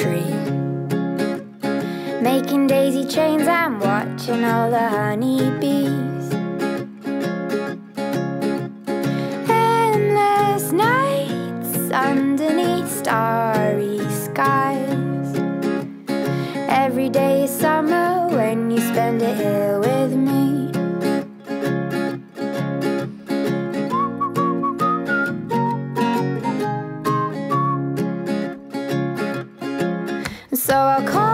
tree. Making daisy chains, I'm watching all the honeybees. Endless nights underneath starry skies. Every day is summer when you spend it here with me. So I'll call